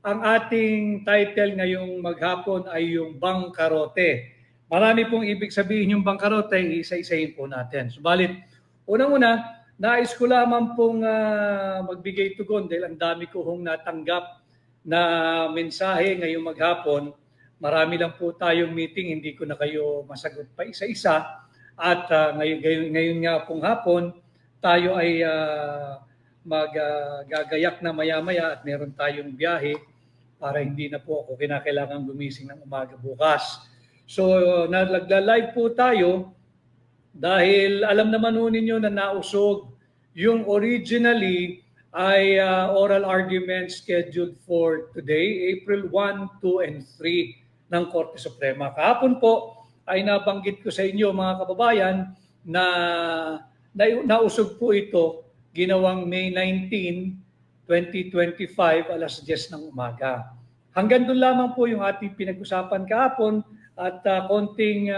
Ang ating title ngayong maghapon ay yung bangkarote. Marami pong ibig sabihin yung bangkarote, isa-isahin po natin. Subalit, unang-una, nais ko lamang pong magbigay tugon dahil ang dami ko hong natanggap na mensahe ngayong maghapon. Marami lang po tayong meeting, hindi ko na kayo masagot pa isa-isa. At ngayon nga pong hapon, tayo ay magagayak na maya-maya at meron tayong biyahe para hindi na po ako kinakailangan gumising ng umaga bukas. So, nagla-live po tayo dahil alam naman ho ninyo na nausog yung originally ay oral argument scheduled for today, April 1, 2, and 3 ng Korte Suprema. Kahapon po ay nabanggit ko sa inyo mga kababayan na nausog po ito ginawang May 19, 2025, alas 10 ng umaga. Hanggang doon lamang po yung ating pinag-usapan kahapon at konting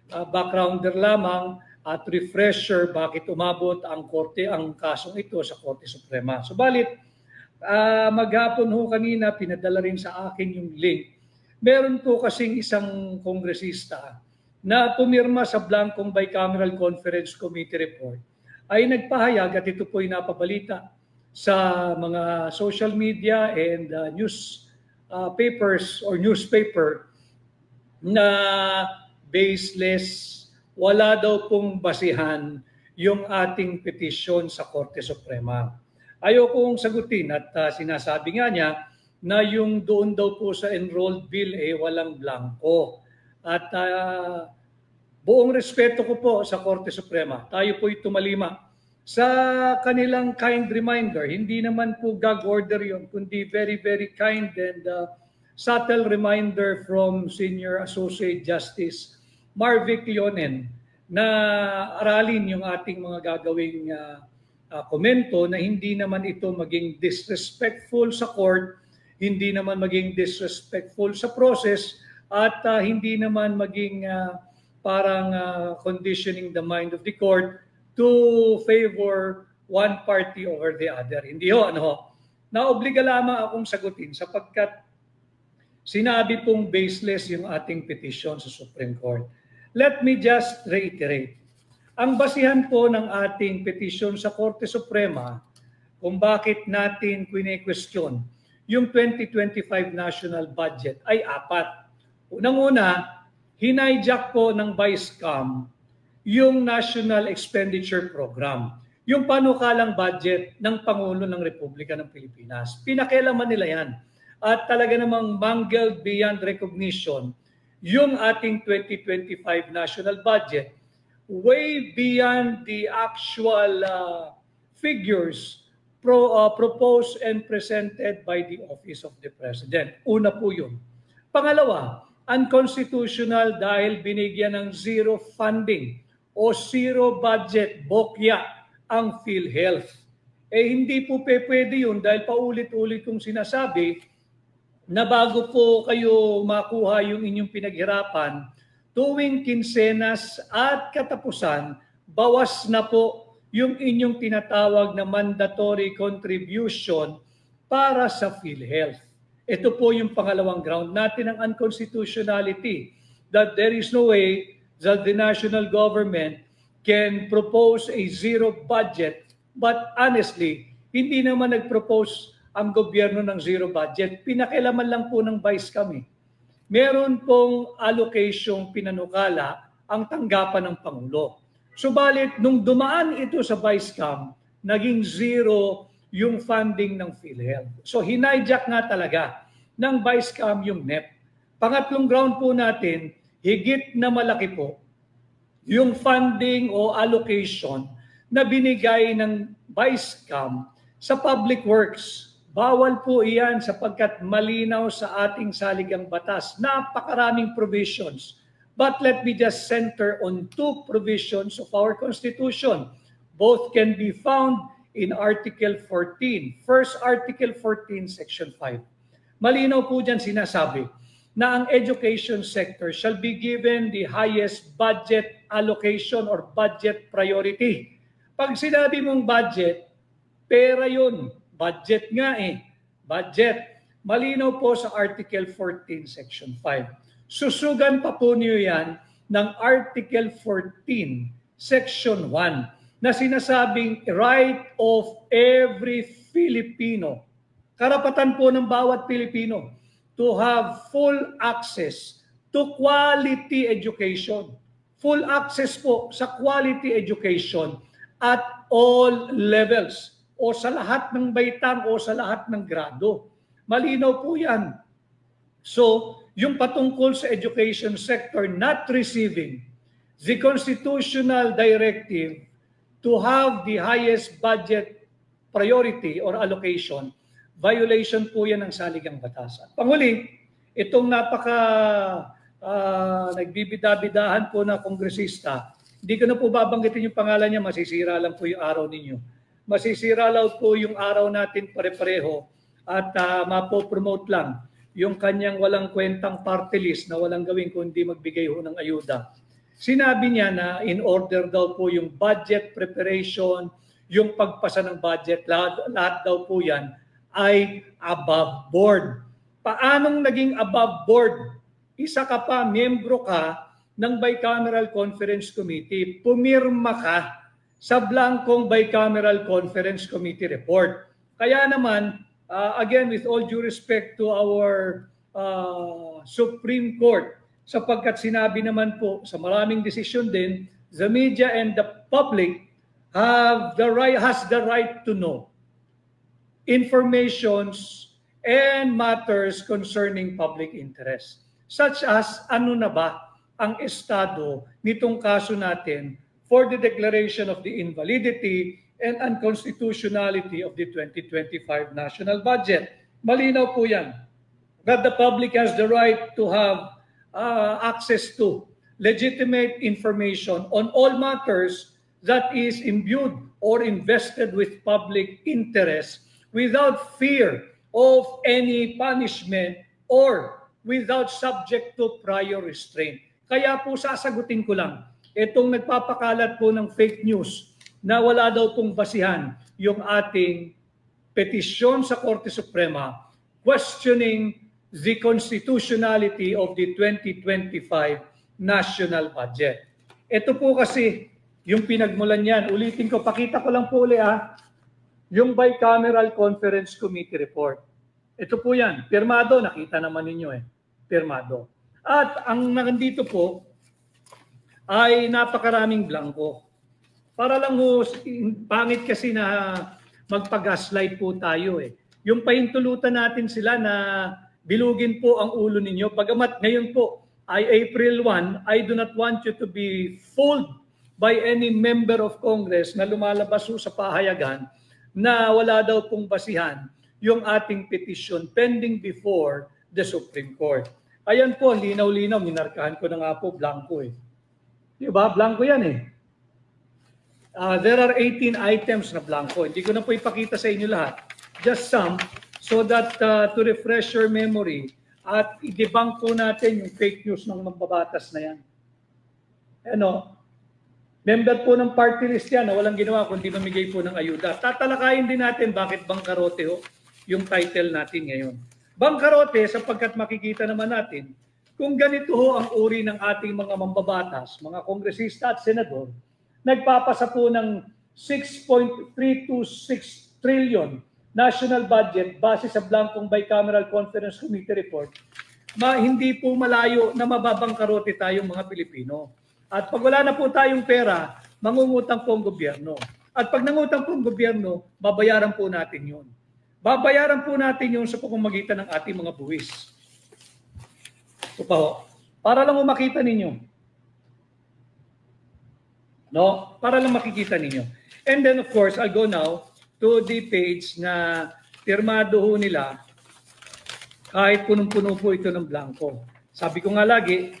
backgrounder lamang at refresher bakit umabot ang kasong ito sa Korte Suprema. Subalit, maghapon ho kanina, pinadala rin sa akin yung link. Meron po kasing isang kongresista na pumirma sa Blancong Bicameral Conference Committee Report ay nagpahayag at ito po ay napabalita sa mga social media and news papers or newspaper na baseless, wala daw pong basihan yung ating petisyon sa Korte Suprema. Ayokong sagutin at sinasabi nga niya na yung doon daw po sa enrolled bill walang blanco. At buong respeto ko po sa Korte Suprema. Tayo po'y tumalima sa kanilang kind reminder. Hindi naman po gag order yun, kundi very, very kind and subtle reminder from Senior Associate Justice Marvic Leonen na aralin yung ating mga gagawing komento na hindi naman ito maging disrespectful sa court, hindi naman maging disrespectful sa process, at hindi naman maging parang conditioning the mind of the court to favor one party over the other. Hindi ho, naobliga lamang akong sagutin sapagkat sinabi pong baseless yung ating petition sa Supreme Court. Let me just reiterate. Ang basihan po ng ating petition sa Korte Suprema kung bakit natin kwine-question yung 2025 national budget ay apat. Unang-una, hinayjack po ng Vice-Cam yung National Expenditure Program, yung panukalang budget ng Pangulo ng Republika ng Pilipinas. Pinakialaman nila yan. At talaga namang mangled beyond recognition yung ating 2025 national budget, way beyond the actual figures proposed and presented by the Office of the President. Una po yun. Pangalawa, unconstitutional dahil binigyan ng zero funding o zero budget, bokya, ang PhilHealth. Hindi po pwede yun dahil paulit-ulit kong sinasabi na bago po kayo makuha yung inyong pinaghirapan, tuwing kinsenas at katapusan, bawas na po yung inyong tinatawag na mandatory contribution para sa PhilHealth. Ito po yung pangalawang ground natin ng unconstitutionality, that there is no way that the national government can propose a zero budget, but honestly, hindi naman nag-propose ang gobyerno ng zero budget. Pinakialaman lang po ng Vice kami. Meron pong allocation pinanukala ang tanggapan ng Pangulo. Subalit, nung dumaan ito sa Vice-Cam, naging zero yung funding ng PhilHealth. So hinayjack nga talaga ng Vice-Cam yung NEP. Pangatlong ground po natin, higit na malaki po yung funding o allocation na binigay ng Vice-Cam sa public works. Bawal po iyan sapagkat malinaw sa ating saligang batas. Napakaraming provisions. But let me just center on two provisions of our Constitution. Both can be found in Article 14. First, Article 14, Section 5. Malinaw po dyan sinasabi na ang education sector shall be given the highest budget allocation or budget priority. Pag sinabi mong budget, pera yun. Budget nga Budget. Malinaw po sa Article 14, Section 5. Susugan pa po niyo yan ng Article 14, Section 1 na sinasabing right of every Filipino, karapatan po ng bawat Pilipino to have full access to quality education. Full access po sa quality education at all levels o sa lahat ng baitang o sa lahat ng grado. Malinaw po yan. So, yung patungkol sa education sector not receiving the constitutional directive to have the highest budget priority or allocation, violation po yan ng saligang batas. Panghuli, itong nagbibida-bidahan po na kongresista, hindi ko na po babanggitin yung pangalan niya, masisira lang po yung araw ninyo. Masisira lang po yung araw natin pare-pareho at mapopromote lang yung kanyang walang kwentang party list na walang gawin kundi magbigay ho ng ayuda. Sinabi niya na in order daw po yung budget preparation, yung pagpasa ng budget, lahat daw po yan ay above board. Paanong naging above board? Isa ka pa, miyembro ka ng Bicameral Conference Committee, pumirma ka sa blankong Bicameral Conference Committee report. Kaya naman, again, with all due respect to our Supreme Court, sapagkat sinabi naman po sa maraming desisyon din, the media and the public has the right to know informations and matters concerning public interest. Such as ano na ba ang estado nitong kaso natin for the declaration of the invalidity and unconstitutionality of the 2025 national budget. Malinaw po yan. That the public has the right to have access to legitimate information on all matters that is imbued or invested with public interest without fear of any punishment or without subject to prior restraint. Kaya po sasagutin ko lang, itong nagpapakalat po ng fake news na wala daw pong basihan yung ating petisyon sa Korte Suprema questioning the constitutionality of the 2025 national budget. Ito po kasi yung pinagmulan yan. Ulitin ko, pakita ko lang po ulit yung Bicameral Conference Committee report. Ito po yan. Pirmado, nakita naman ninyo Pirmado. At ang nandito po ay napakaraming blanco. Para lang pangit kasi na magpag-gaslight po tayo Yung pahintulutan natin sila na bilugin po ang ulo ninyo. Pagamat ngayon po ay April 1, I do not want you to be fooled by any member of Congress na lumalabas sa pahayagan na wala daw pong basihan yung ating petition pending before the Supreme Court. Ayan po, linaw-linaw, minarkahan ko na nga po, blanco Diba? Blanco yan There are 18 items na blanco. Hindi ko na po ipakita sa inyo lahat. Just some so that to refresh your memory at i-debunk po natin yung fake news ng mambabatas na yan. Member po ng party list yan na walang ginawa kundi mamigay po ng ayuda. Tatalakayin din natin bakit bangkarote yung title natin ngayon. Bangkarote sapagkat makikita naman natin kung ganito ang uri ng ating mga mambabatas, mga kongresista at senador, nagpapasa po ng 6.326 trillion national budget base sa blankong Bicameral Conference Committee report, hindi po malayo na mababangkarote tayong mga Pilipino. At pag wala na po tayong pera, mangungutang po ang gobyerno. At pag nangutang po ang gobyerno, babayaran po natin yun. Babayaran po natin yun sa pamamagitan ng ating mga buwis. Ito pa para lang makita ninyo. Para lang makikita ninyo. And then of course, I'll go now to the page na pirmado nila kahit punong-puno po ito ng blanco. Sabi ko nga lagi,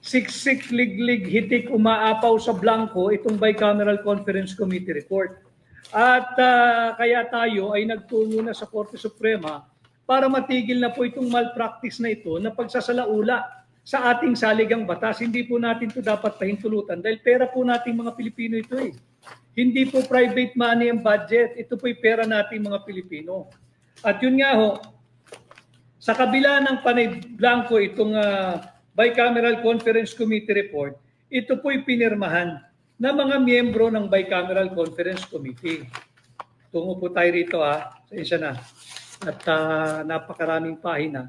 siksik, liglig, hitik, umaapaw sa blanco itong Bicameral Conference Committee report. At kaya tayo ay nagtungo na sa Korte Suprema para matigil na po itong malpractice na ito na pagsasalaula sa ating saligang batas. Hindi po natin ito dapat pahintulutan dahil pera po nating mga Pilipino ito Hindi po private money ang budget. Ito po'y pera nating mga Pilipino. At yun nga Sa kabila ng panay blanco itong Bicameral Conference Committee report, ito po'y pinirmahan ng mga miyembro ng Bicameral Conference Committee. Tungo po tayo rito Sensya na. At napakaraming pahina.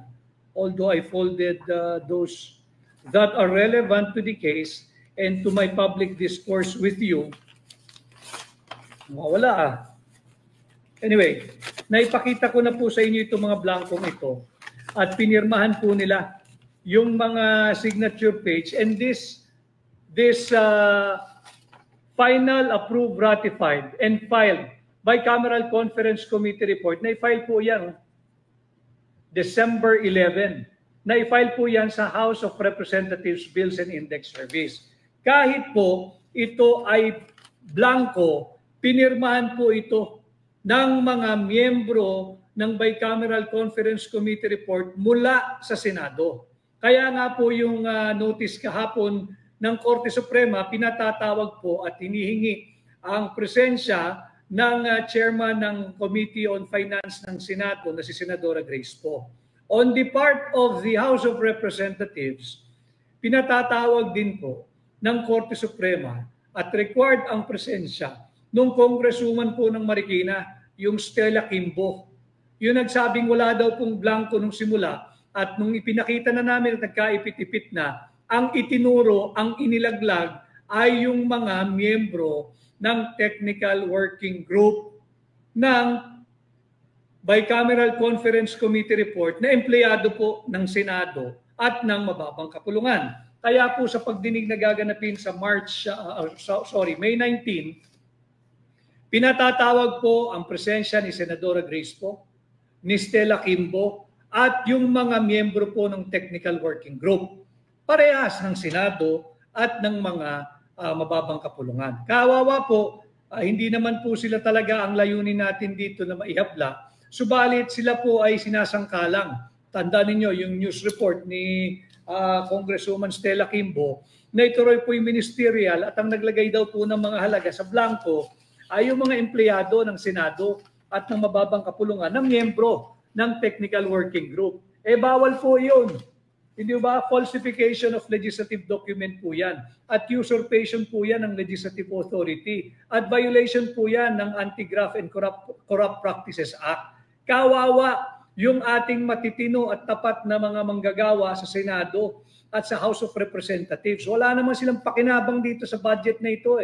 Although I folded those that are relevant to the case and to my public discourse with you, mawala Anyway, naipakita ko na po sa inyo itong mga blankong ito at pinirmahan po nila yung mga signature page, and this final approved, ratified, and filed Bicameral Conference Committee report, na-file po yan December 11. Na-file po yan sa House of Representatives Bills and Index Service. Kahit po ito ay blanco, pinirmahan po ito ng mga miyembro ng Bicameral Conference Committee report mula sa Senado. Kaya nga po yung notice kahapon ng Korte Suprema, pinatatawag po at hinihingi ang presensya ng chairman ng Committee on Finance ng Senado na si Senadora Grace Poe. On the part of the House of Representatives, pinatatawag din po ng Korte Suprema at required ang presensya nung congresswoman po ng Marikina, yung Stella Kimbo. Yung nagsabing wala daw pong blanco nung simula at nung ipinakita na namin at nagkaipit-ipit na, ang itinuro, ang inilaglag ay yung mga miyembro ng Technical Working Group ng Bicameral Conference Committee report na empleyado po ng Senado at ng mababang kapulungan. Kaya po sa pagdinig na gaganapin sa May 19, pinatatawag po ang presensya ni Senadora Grace Poe, ni Stella Kimbo, at yung mga miyembro po ng Technical Working Group, parehas ng Senado at ng mga mababang kapulungan. Kawawa po, hindi naman po sila talaga ang layunin natin dito na maihabla, subalit sila po ay sinasangkalang. Tandaan ninyo yung news report ni Congresswoman Stella Kimbo na ituloy po yung ministerial at ang naglagay daw po ng mga halaga sa blanco ay yung mga empleyado ng Senado at ng mababang kapulungan na miyembro ng Technical Working Group. Bawal po yun. Hindi ba? Falsification of legislative document po yan. At usurpation po yan ng legislative authority. At violation po yan ng Anti-Graft and Corrupt Practices Act. Kawawa yung ating matitino at tapat na mga manggagawa sa Senado at sa House of Representatives. Wala naman silang pakinabang dito sa budget na ito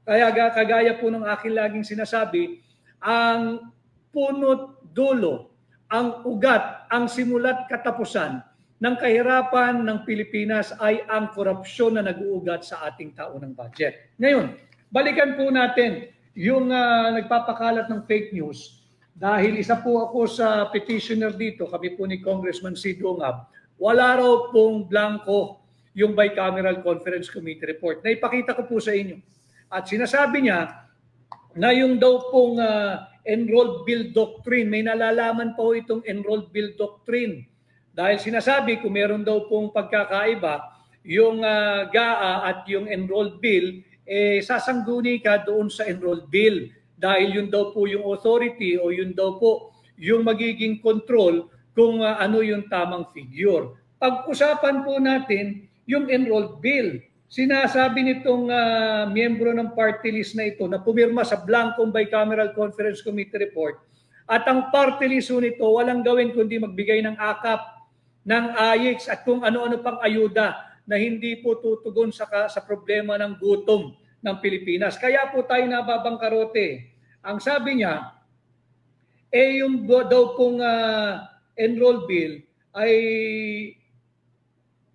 Kaya kagaya po ng aking laging sinasabi, ang punot dulo, ang ugat, ang simulat katapusan ng kahirapan ng Pilipinas ay ang korupsyon na nag-uugat sa ating taunang budget. Ngayon, balikan po natin yung nagpapakalat ng fake news. Dahil isa po ako sa petitioner dito, kami po ni Congressman Sid Ongab, wala raw pong blanco yung Bicameral Conference Committee report. Naipakita ko po sa inyo. At sinasabi niya na yung daw pong enrolled bill doctrine, may nalalaman po itong enrolled bill doctrine. Dahil sinasabi kung meron daw pong pagkakaiba, yung GAA at yung enrolled bill, sasangguni ka doon sa enrolled bill. Dahil yun daw po yung authority o yun daw po yung magiging control kung ano yung tamang figure. Pag-usapan po natin yung enrolled bill. Sinasabi nitong miyembro ng party list na ito na pumirma sa blankong Bicameral Conference Committee report at ang party list nito walang gawin kundi magbigay ng akap, ng AIX at kung ano-ano pang ayuda na hindi po tutugon sa problema ng gutom ng Pilipinas. Kaya po tayo nababangkarote. Ang sabi niya, yung daw pong enroll bill ay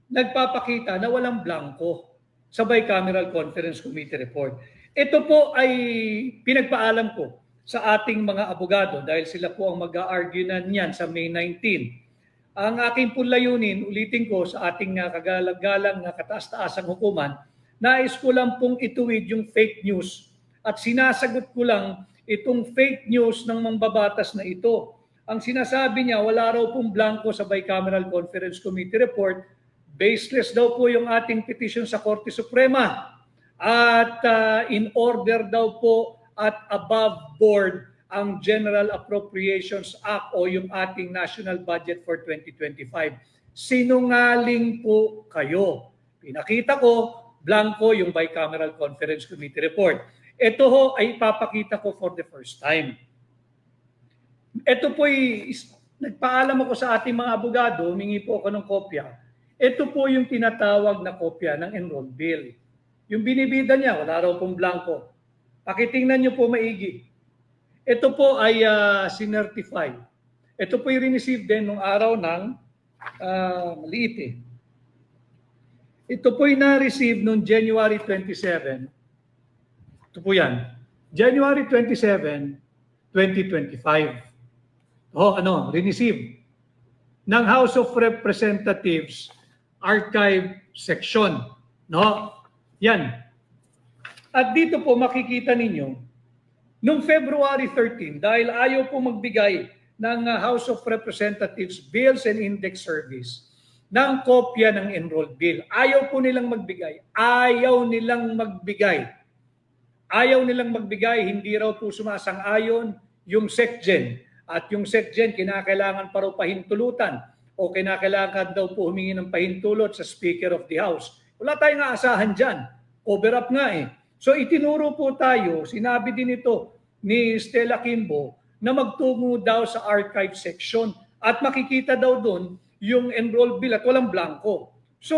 nagpapakita na walang blanco sa Bicameral Conference Committee report. Ito po ay pinagpaalam ko sa ating mga abogado dahil sila po ang mag-a-argue na niyan sa May 19. Ang aking po layunin, ulitin ko sa ating kagalang-galang na kataas-taasang hukuman, nais ko lang pong ituwid yung fake news at sinasagot ko lang itong fake news ng mambabatas na ito. Ang sinasabi niya, wala raw pong blanco sa Bicameral Conference Committee report. Baseless daw po yung ating petition sa Korte Suprema at in order daw po at above board ang General Appropriations Act o yung ating National Budget for 2025. Sinungaling po kayo. Pinakita ko, blanco yung Bicameral Conference Committee report. Ito ho ay ipapakita ko for the first time. Ito po ay, nagpaalam ako sa ating mga abogado, humingi po ako ng kopya. Ito po yung tinatawag na kopya ng enrolled bill. Yung binibida niya, wala raw pong blanco. Pakitingnan niyo po maigi. Ito po ay sinertify. Ito po ay receive din nung araw ng maliit eh. Ito po ay na-receive noong January 27. Ito po yan. January 27, 2025. Receive ng House of Representatives Archive Section. No? Yan. At dito po makikita ninyo, noong February 13, dahil ayaw po magbigay ng House of Representatives Bills and Index Service ng kopya ng enrolled bill. Ayaw po nilang magbigay. Ayaw nilang magbigay. Hindi raw po sumasang-ayon yung SecGen. At yung SecGen, kinakailangan pa raw pahintulutan o kinakailangan daw po humingi ng pahintulot sa Speaker of the House. Wala tayong aasahan dyan. Cover up nga eh. So itinuro po tayo, sinabi din ito ni Stella Kimbo, na magtungo daw sa archive section at makikita daw doon yung enrolled bill at walang blanco. So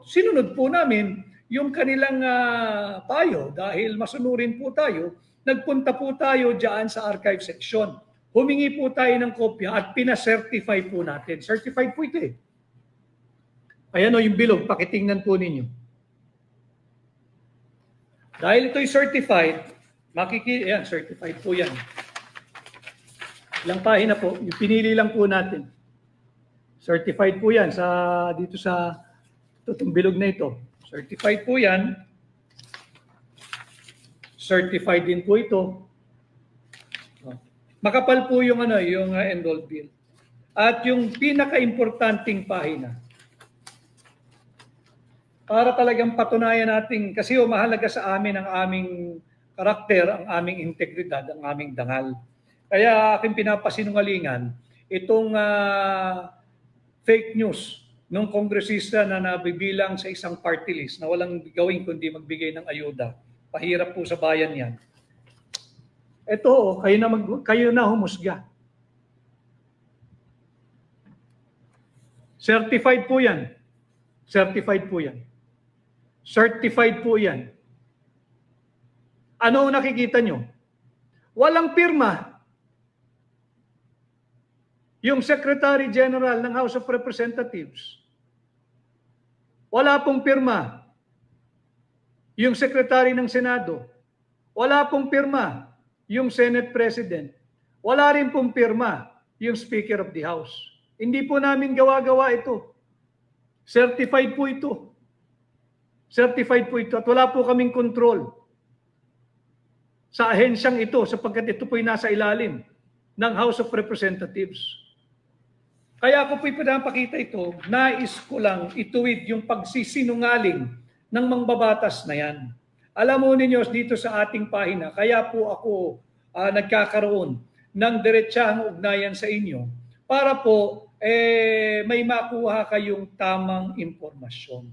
sinunod po namin yung kanilang payo dahil masunurin po tayo, nagpunta po tayo dyan sa archive section. Humingi po tayo ng kopya at pina-certify po natin. Certified po ito eh. Ayan o yung bilog, pakitingnan po ninyo. Dahil ito'y certified, ayan, certified po yan. Ilang pahina po, yung pinili lang po natin. Certified po yan dito sa itong bilog na ito. Certified po yan. Certified din po ito. Makapal po yung enrolled bill. At yung pinaka-importanting pahina, para talagang patunayan natin, kasi mahalaga sa amin ang aming karakter, ang aming integridad, ang aming dangal. Kaya aking pinapasinungalingan itong fake news ng kongresista na nabibilang sa isang party list na walang gawin kundi magbigay ng ayuda. Pahirap po sa bayan yan. Ito, kayo na humusga. Certified po yan. Certified po yan. Certified po yan. Ano nakikita nyo? Walang pirma. Yung Secretary General ng House of Representatives. Wala pong pirma. Yung Secretary ng Senado. Wala pong pirma. Yung Senate President. Wala rin pong pirma. Yung Speaker of the House. Hindi po namin gawa-gawa ito. Certified po ito. Certified po ito. At wala po kaming control sa ahensyang ito sapagkat ito po'y nasa ilalim ng House of Representatives. Kaya ako po'y pinapakita ito, nais ko lang ituwid yung pagsisinungaling ng mangbabatas na yan. Alam mo ninyo dito sa ating pahina, kaya po ako nagkakaroon ng diretsahang ugnayan sa inyo para po may makuha kayong tamang impormasyon.